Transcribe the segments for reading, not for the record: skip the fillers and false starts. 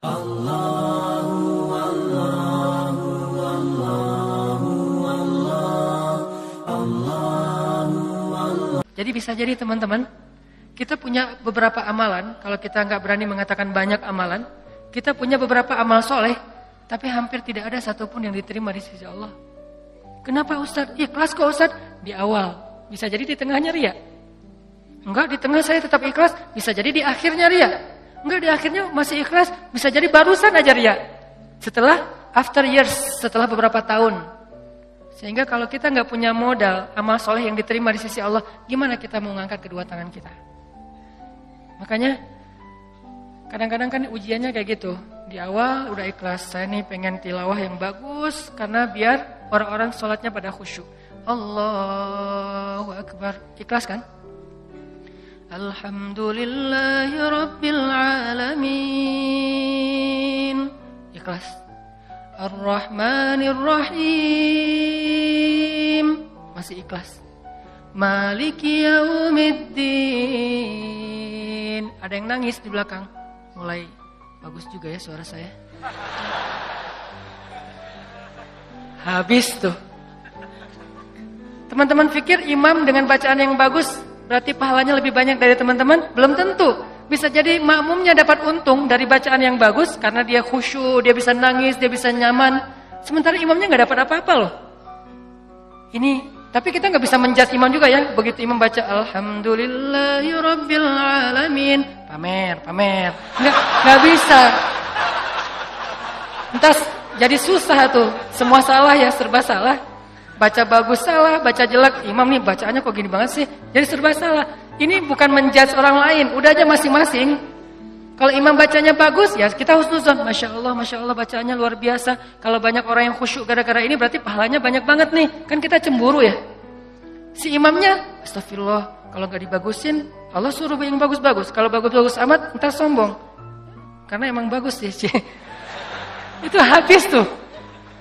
Jadi bisa jadi teman-teman, kita punya beberapa amalan. Kalau kita nggak berani mengatakan banyak amalan, kita punya beberapa amal soleh, tapi hampir tidak ada satupun yang diterima di sisi Allah. Kenapa Ustadz? Ikhlas kok Ustadz? Di awal, bisa jadi di tengahnya ria. Enggak, di tengah saya tetap ikhlas, bisa jadi di akhirnya ria. Enggak, di akhirnya masih ikhlas, bisa jadi barusan aja ria. Setelah after years, setelah beberapa tahun. Sehingga kalau kita nggak punya modal amal soleh yang diterima di sisi Allah, gimana kita mau ngangkat kedua tangan kita? Makanya kadang-kadang kan ujiannya kayak gitu. Di awal udah ikhlas, saya nih pengen tilawah yang bagus karena biar orang-orang sholatnya pada khusyuk. Allahu Akbar, ikhlas kan? Alhamdulillahi Rabbil Alamin, ikhlas. Ar-Rahmanir Rahim, masih ikhlas. Maliki Yaumiddin. Ada yang nangis di belakang. Mulai bagus juga ya suara saya. Habis tuh. Teman-teman pikir imam dengan bacaan yang bagus berarti pahalanya lebih banyak dari teman-teman? Belum tentu. Bisa jadi makmumnya dapat untung dari bacaan yang bagus karena dia khusyuk, dia bisa nangis, dia bisa nyaman. Sementara imamnya nggak dapat apa-apa loh. Ini, tapi kita nggak bisa menjudge imam juga ya. Begitu imam baca Alhamdulillahirabbil alamin, pamer. Nggak bisa. Entas jadi susah tuh. Semua salah ya, serba salah. Baca bagus salah, baca jelek. Imam nih bacaannya kok gini banget sih? Jadi serba salah. Ini bukan menjudge orang lain, udah aja masing-masing. Kalau imam bacanya bagus, ya kita husnuzon. Masya Allah bacaannya luar biasa. Kalau banyak orang yang khusyuk gara-gara ini berarti pahalanya banyak banget nih. Kan kita cemburu ya. Si imamnya, astagfirullah, kalau gak dibagusin, Allah suruh yang bagus-bagus. Kalau bagus-bagus amat, ntar sombong. Karena emang bagus sih. Itu habis tuh.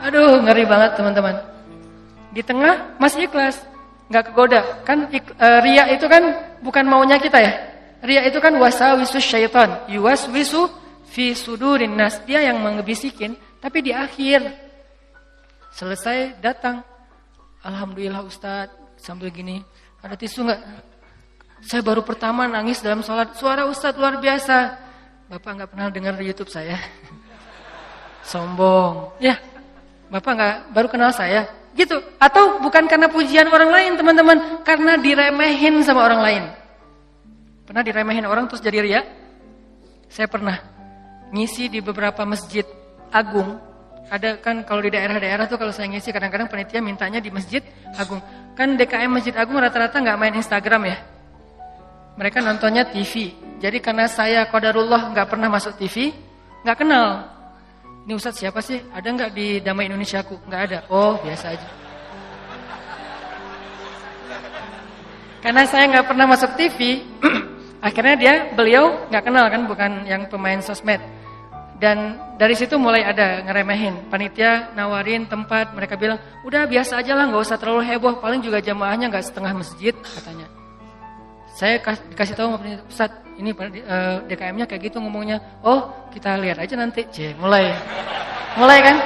Aduh, ngeri banget teman-teman. Di tengah masih ikhlas, nggak kegoda. Kan riya itu kan bukan maunya kita ya. Riya itu kan wasawisus syaitan, yuwaswisu fi sudurin nas. Dia yang mengebisikin, tapi di akhir selesai datang, alhamdulillah Ustadz, sambil gini, ada tisu nggak? Saya baru pertama nangis dalam sholat, suara Ustadz luar biasa. Bapak nggak pernah dengar di YouTube saya. Sombong, ya. Bapak nggak baru kenal saya. Gitu, atau bukan karena pujian orang lain teman-teman, karena diremehin sama orang lain. Pernah diremehin orang terus jadi ria? Saya pernah ngisi di beberapa masjid agung. Ada kan kalau di daerah-daerah tuh kalau saya ngisi kadang-kadang panitia mintanya di masjid agung. Kan DKM Masjid Agung rata-rata nggak main Instagram ya. Mereka nontonnya TV. Jadi karena saya qadarullah nggak pernah masuk TV, nggak kenal. Ini Ustadz siapa sih? Ada nggak di Damai Indonesiaku? Nggak ada. Oh, biasa aja. Karena saya nggak pernah masuk TV, akhirnya beliau nggak kenal kan, bukan yang pemain sosmed. Dan dari situ mulai ada ngeremehin. Panitia nawarin tempat, mereka bilang, udah biasa aja lah, nggak usah terlalu heboh. Paling juga jamaahnya nggak setengah masjid, katanya. Saya dikasih tahu sama panitia, Ustadz, ini DKM-nya kayak gitu ngomongnya. Oh, kita lihat aja nanti. Mulai kan?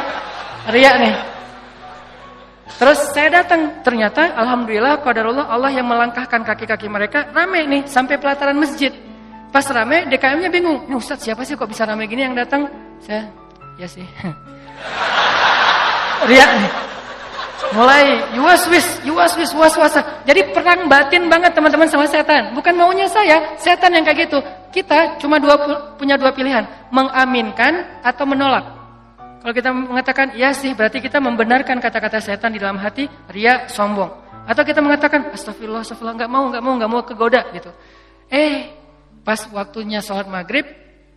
Ria nih. Terus saya datang, ternyata alhamdulillah qadarullah Allah yang melangkahkan kaki-kaki mereka rame nih sampai pelataran masjid. Pas rame, DKM-nya bingung. Ini Ustadz siapa sih kok bisa rame gini yang datang? Saya, ya sih. Ria nih. Mulai yuwaswis was-wasa. Jadi perang batin banget teman-teman sama setan. Bukan maunya saya, setan yang kayak gitu. Kita cuma punya dua pilihan, mengaminkan atau menolak. Kalau kita mengatakan iya sih, berarti kita membenarkan kata-kata setan di dalam hati, ria, sombong. Atau kita mengatakan astagfirullah, nggak mau kegoda gitu. Pas waktunya sholat maghrib,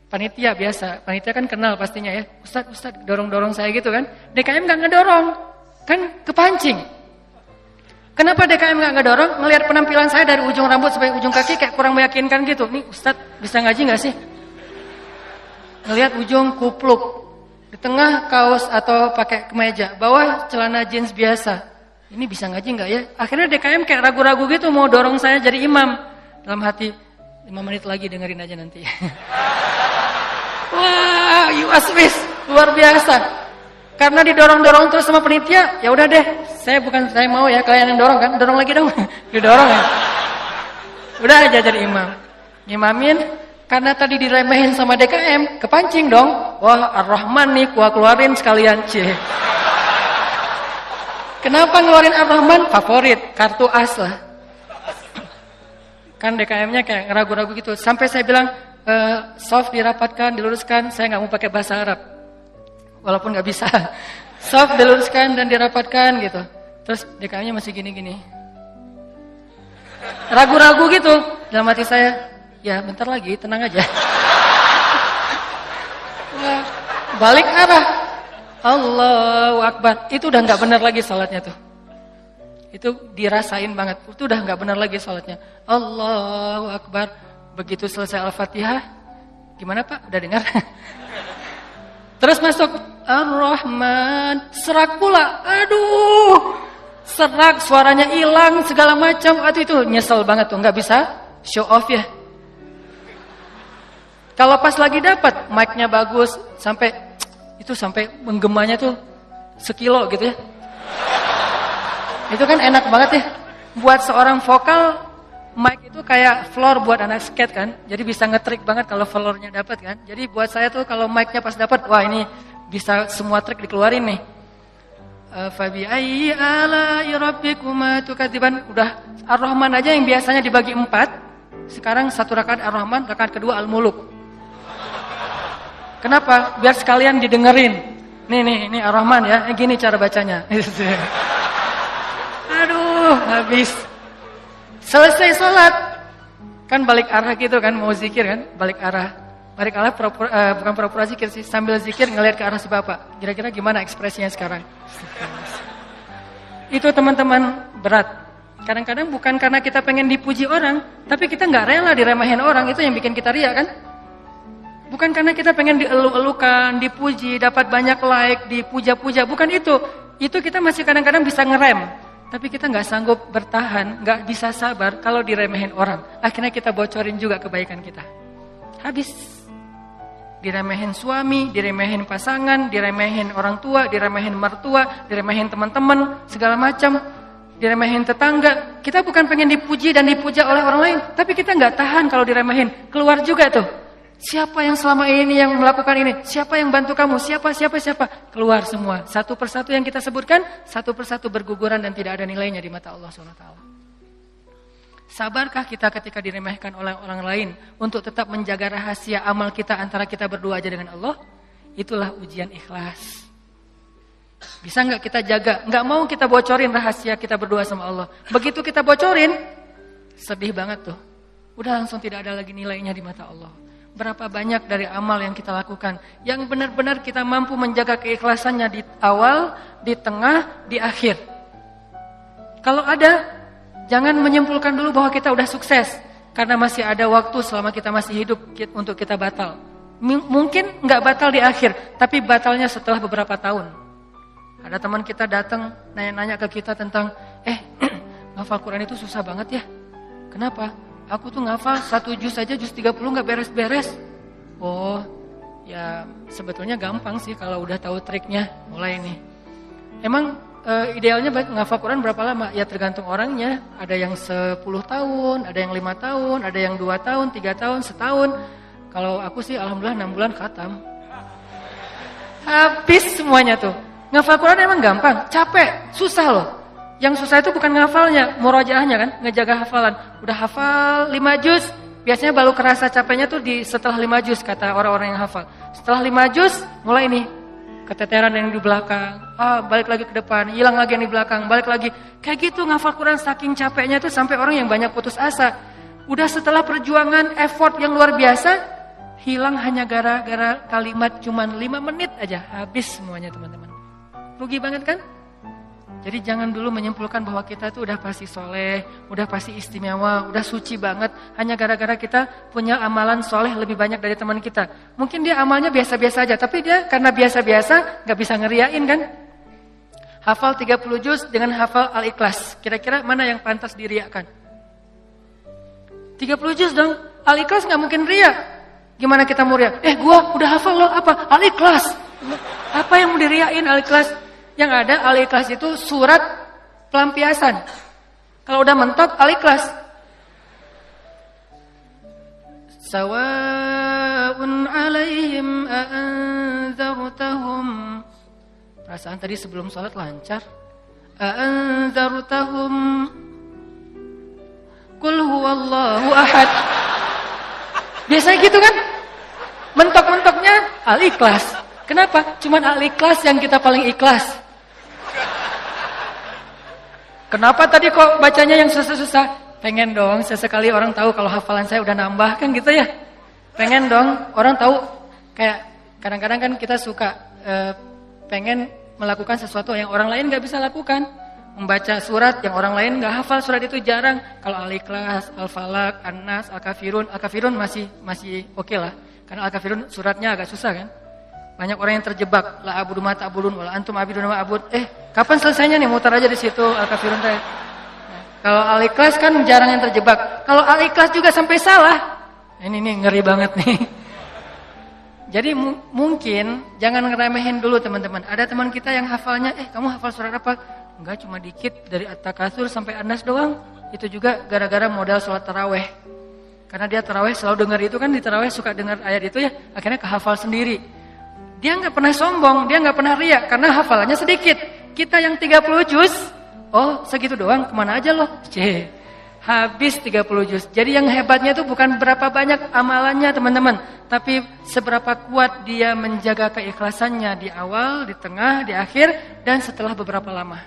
panitia biasa, panitia kan kenal pastinya ya. Ustadz dorong-dorong saya gitu kan. DKM nggak ngedorong. Kan kepancing. Kenapa DKM nggak ngedorong? Ngelihat penampilan saya dari ujung rambut sampai ujung kaki kayak kurang meyakinkan gitu. Nih Ustadz bisa ngaji nggak sih? Ngelihat ujung kupluk, di tengah kaos atau pakai kemeja, bawah celana jeans biasa. Ini bisa ngaji nggak ya? Akhirnya DKM kayak ragu-ragu gitu mau dorong saya jadi imam. Dalam hati 5 menit lagi dengerin aja nanti. Wah, taswis, luar biasa. Karena didorong-dorong terus sama penitia, ya udah deh, saya mau ya kalian yang dorong kan, dorong lagi dong, didorong ya. Udah aja jadi imam, ngimamin. Karena tadi diremehin sama DKM, kepancing dong. Wah, Ar-Rahman nih, gua keluarin sekalian, Kenapa ngeluarin Ar-Rahman? Favorit, kartu as lah. Kan DKM-nya kayak ragu-ragu gitu. Sampai saya bilang, soft dirapatkan, diluruskan, saya nggak mau pakai bahasa Arab. Walaupun nggak bisa. Soft diluruskan dan dirapatkan gitu. Terus DKM-nya masih gini-gini. Ragu-ragu gitu. Dalam hati saya, ya bentar lagi, tenang aja. Balik arah. Allahu Akbar. Itu udah nggak benar lagi salatnya tuh. Itu dirasain banget. Itu udah nggak benar lagi salatnya. Allahu Akbar. Begitu selesai Al-Fatihah, gimana Pak? Udah dengar? Terus masuk Ar-Rahman, serak pula. Aduh, serak, suaranya hilang, segala macam. Aduh itu nyesel banget tuh, nggak bisa show off ya. Kalau pas lagi dapat mic-nya bagus, sampai menggemanya tuh sekilo gitu ya. Itu kan enak banget ya. Buat seorang vokal, mic itu kayak floor buat anak skate kan. Jadi bisa ngetrik banget kalau floornya dapat kan. Jadi buat saya tuh kalau mic-nya pas dapat, wah ini bisa semua trik dikeluarin nih. Fabi ayyi ala'i rabbikuma tukadziban. Udah Ar-Rahman aja yang biasanya dibagi 4. Sekarang 1 rakaat Ar-Rahman, rakaat kedua Al-Muluk. Kenapa? Biar sekalian didengerin. Nih Ar-Rahman ya. Gini cara bacanya. Aduh, habis. Selesai sholat. Kan balik arah gitu kan, mau zikir kan, balik arah. Balik arah bukan pura-pura zikir sih, sambil zikir ngelihat ke arah si Bapak. Kira-kira gimana ekspresinya sekarang? Itu teman-teman berat. Kadang-kadang bukan karena kita pengen dipuji orang, tapi kita nggak rela diremehin orang, itu yang bikin kita riak kan? Bukan karena kita pengen dielu-elukan, dipuji, dapat banyak like, dipuja-puja, bukan itu. Itu kita masih kadang-kadang bisa ngerem. Tapi kita nggak sanggup bertahan, nggak bisa sabar kalau diremehin orang. Akhirnya kita bocorin juga kebaikan kita. Habis. Diremehin suami, diremehin pasangan, diremehin orang tua, diremehin mertua, diremehin teman-teman, segala macam. Diremehin tetangga. Kita bukan pengen dipuji dan dipuja oleh orang lain. Tapi kita nggak tahan kalau diremehin. Keluar juga tuh. Siapa yang selama ini yang melakukan ini? Siapa yang bantu kamu? Siapa? Keluar semua. Satu persatu yang kita sebutkan, satu persatu berguguran dan tidak ada nilainya di mata Allah SWT. Sabarkah kita ketika diremehkan oleh orang lain untuk tetap menjaga rahasia amal kita antara kita berdua aja dengan Allah? Itulah ujian ikhlas. Bisa nggak kita jaga? Nggak mau kita bocorin rahasia kita berdua sama Allah. Begitu kita bocorin, sedih banget tuh. Udah langsung tidak ada lagi nilainya di mata Allah. Berapa banyak dari amal yang kita lakukan yang benar-benar kita mampu menjaga keikhlasannya di awal, di tengah, di akhir. Kalau ada, jangan menyimpulkan dulu bahwa kita udah sukses karena masih ada waktu selama kita masih hidup untuk kita batal. Mungkin nggak batal di akhir, tapi batalnya setelah beberapa tahun. Ada teman kita datang nanya-nanya ke kita tentang, ngafal Quran itu susah banget ya. Kenapa? Aku tuh ngafal 1 juz aja, juz 30 gak beres-beres. Oh, ya sebetulnya gampang sih kalau udah tahu triknya. Mulai nih. Emang idealnya ngafal Quran berapa lama? Ya tergantung orangnya. Ada yang 10 tahun, ada yang 5 tahun, ada yang 2 tahun, 3 tahun, setahun. Kalau aku sih alhamdulillah 6 bulan khatam. Habis semuanya tuh. Ngafal Quran emang gampang, capek, susah loh. Yang susah itu bukan ngafalnya, murojaahnya kan, ngejaga hafalan. Udah hafal 5 juz, biasanya baru kerasa capeknya tuh setelah 5 juz, kata orang-orang yang hafal. Setelah 5 juz, mulai nih, keteteran yang di belakang, balik lagi ke depan, hilang lagi yang di belakang, balik lagi. Kayak gitu ngafal Quran saking capeknya tuh sampai orang yang banyak putus asa. Udah setelah perjuangan, effort yang luar biasa, hilang hanya gara-gara kalimat cuman 5 menit aja, habis semuanya teman-teman. Rugi banget kan? Jadi jangan dulu menyimpulkan bahwa kita tuh udah pasti soleh, udah pasti istimewa, udah suci banget. Hanya gara-gara kita punya amalan soleh lebih banyak dari teman kita. Mungkin dia amalnya biasa-biasa aja, tapi dia karena biasa-biasa gak bisa ngeriain kan. Hafal 30 juz dengan hafal Al-Ikhlas. Kira-kira mana yang pantas diriakan? 30 juz dong, Al-Ikhlas gak mungkin riak. Gimana kita mau riak? Gua udah hafal loh apa? Al-Ikhlas. Apa yang mau diriain Al-Ikhlas? Yang ada Al-Ikhlas itu surat pelampiasan. Kalau udah mentok Al-Ikhlas. Sawa'un 'alaihim a'anzartahum. Perasaan tadi sebelum sholat lancar. A'anzartahum Qul huwallahu ahad. Biasanya gitu kan? Mentok-mentoknya Al-Ikhlas. Kenapa? Cuman Al-Ikhlas yang kita paling ikhlas. Kenapa tadi kok bacanya yang susah-susah? Pengen dong sesekali orang tahu kalau hafalan saya udah nambah kan gitu ya. Pengen dong orang tahu, kayak kadang-kadang kan kita suka pengen melakukan sesuatu yang orang lain gak bisa lakukan. Membaca surat yang orang lain gak hafal surat itu jarang. Kalau Al-Ikhlas, Al-Falaq, An-Nas, Al-Kafirun. Al-Kafirun masih oke lah. Karena Al-Kafirun suratnya agak susah kan. Banyak orang yang terjebak. La abudu ma ta'budun wala antum abidun ma abud. Kapan selesainya nih? Mutar aja di situ Al-Kafirun teh. Nah, kalau Al-Ikhlas kan jarang yang terjebak. Kalau Al-Ikhlas juga sampai salah. Ini nih ngeri banget nih. Jadi mungkin jangan ngeremehin dulu teman-teman. Ada teman kita yang hafalnya, kamu hafal surat apa? Enggak, cuma dikit dari At-Takatsur sampai An-Nas doang. Itu juga gara-gara modal sholat taraweh. Karena dia taraweh selalu dengar itu kan, di taraweh suka dengar ayat itu ya. Akhirnya kehafal sendiri. Dia nggak pernah sombong, dia nggak pernah riak karena hafalannya sedikit. Kita yang 30 juz, segitu doang, kemana aja loh? Habis 30 juz. Jadi yang hebatnya itu bukan berapa banyak amalannya teman-teman, tapi seberapa kuat dia menjaga keikhlasannya di awal, di tengah, di akhir, dan setelah beberapa lama.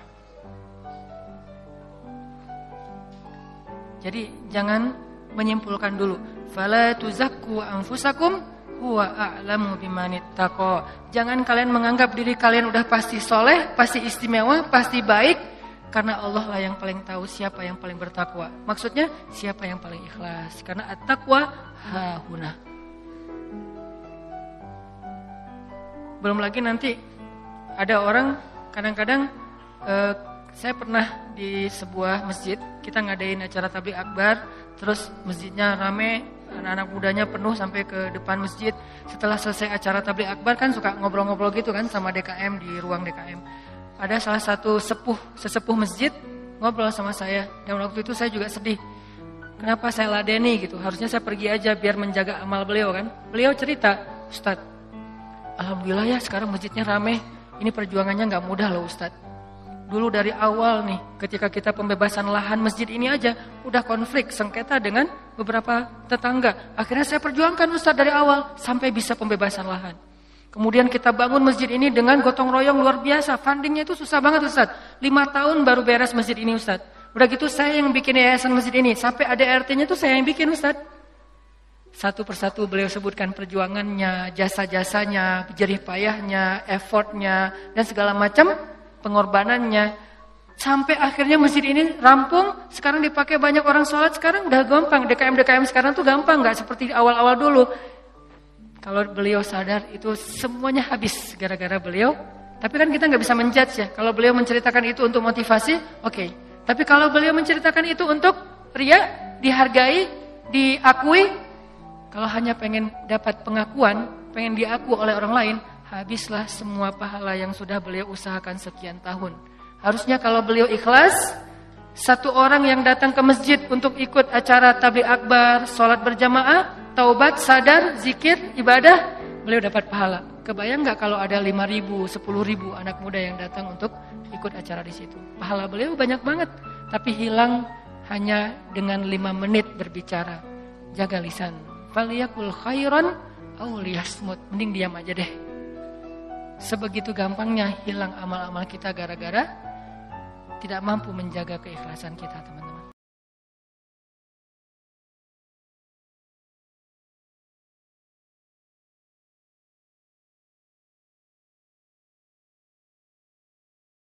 Jadi jangan menyimpulkan dulu. Fala tuzakku anfusakum huwa a'lamu bimanittaqo. Jangan kalian menganggap diri kalian udah pasti soleh, pasti istimewa, pasti baik, karena Allah lah yang paling tahu siapa yang paling bertakwa. Maksudnya siapa yang paling ikhlas. Karena at-taqwa hahuna. Belum lagi nanti ada orang kadang-kadang saya pernah di sebuah masjid, kita ngadain acara tabligh akbar, terus masjidnya rame, anak-anak mudanya penuh sampai ke depan masjid. Setelah selesai acara tabligh akbar kan suka ngobrol-ngobrol gitu kan sama DKM di ruang DKM. Ada salah satu sesepuh masjid ngobrol sama saya, dan waktu itu saya juga sedih. Kenapa saya ladeni gitu? Harusnya saya pergi aja biar menjaga amal beliau kan. Beliau cerita, Ustadz, alhamdulillah ya sekarang masjidnya rame. Ini perjuangannya gak mudah loh Ustadz. Dulu dari awal nih, ketika kita pembebasan lahan masjid ini aja, udah konflik, sengketa dengan beberapa tetangga. Akhirnya saya perjuangkan Ustadz dari awal, sampai bisa pembebasan lahan. Kemudian kita bangun masjid ini dengan gotong royong luar biasa. Fundingnya itu susah banget Ustadz. 5 tahun baru beres masjid ini Ustadz. Udah gitu saya yang bikin yayasan masjid ini. Sampai ADRT-nya itu saya yang bikin Ustadz. Satu persatu beliau sebutkan perjuangannya, jasa-jasanya, jerih payahnya, effortnya, dan segala macam pengorbanannya. Sampai akhirnya masjid ini rampung, sekarang dipakai banyak orang sholat, sekarang udah gampang. DKM sekarang tuh gampang, gak seperti awal-awal dulu. Kalau beliau sadar itu semuanya habis gara-gara beliau. Tapi kan kita gak bisa menjudge ya. Kalau beliau menceritakan itu untuk motivasi, oke. Tapi kalau beliau menceritakan itu untuk ria, dihargai, diakui, kalau hanya pengen dapat pengakuan, pengen diaku oleh orang lain, habislah semua pahala yang sudah beliau usahakan sekian tahun. Harusnya kalau beliau ikhlas, satu orang yang datang ke masjid untuk ikut acara tabligh akbar, sholat berjamaah, taubat, sadar, zikir, ibadah, beliau dapat pahala. Kebayang gak kalau ada 5.000, 10.000 anak muda yang datang untuk ikut acara di situ? Pahala beliau banyak banget, tapi hilang hanya dengan 5 menit berbicara. Jaga lisan. Faliyakul khairan aw liyasmut. Mending diam aja deh. Sebegitu gampangnya hilang amal-amal kita gara-gara tidak mampu menjaga keikhlasan kita, teman-teman.